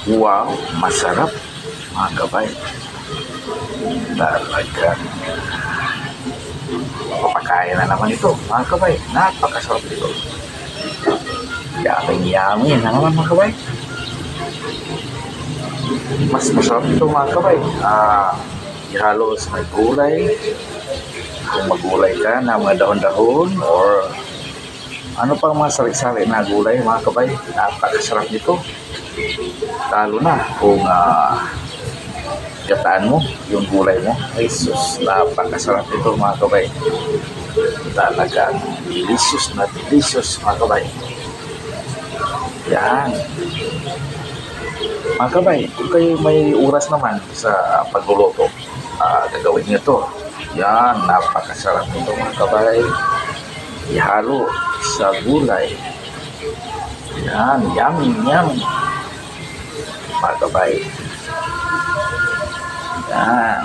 Wow, masarap mga kabay. Talagang papakain na naman ito mga kabay. Napakasarap ito. Yummy na naman mga kabay. Mas masarap ito mga kabay. Ihalo sa may gulay. Kung magulay ka na mga dahon-dahon or ano pang mga sari-sari na gulay mga kabay. Napakasarap nito. Lalo na kung gataan mo, yung gulay mo. Ay sus, napakasarap ito mga kabay. Talagang delicious na delicious mga kabay. Yan. Mga kabay, kung kayo may oras naman sa pagluluto, gagawin nyo to. Yan, napakasarap nito mga kabay. Ihalo sa gulay. Yan, yummy, yummy. Mga kabay. Yan.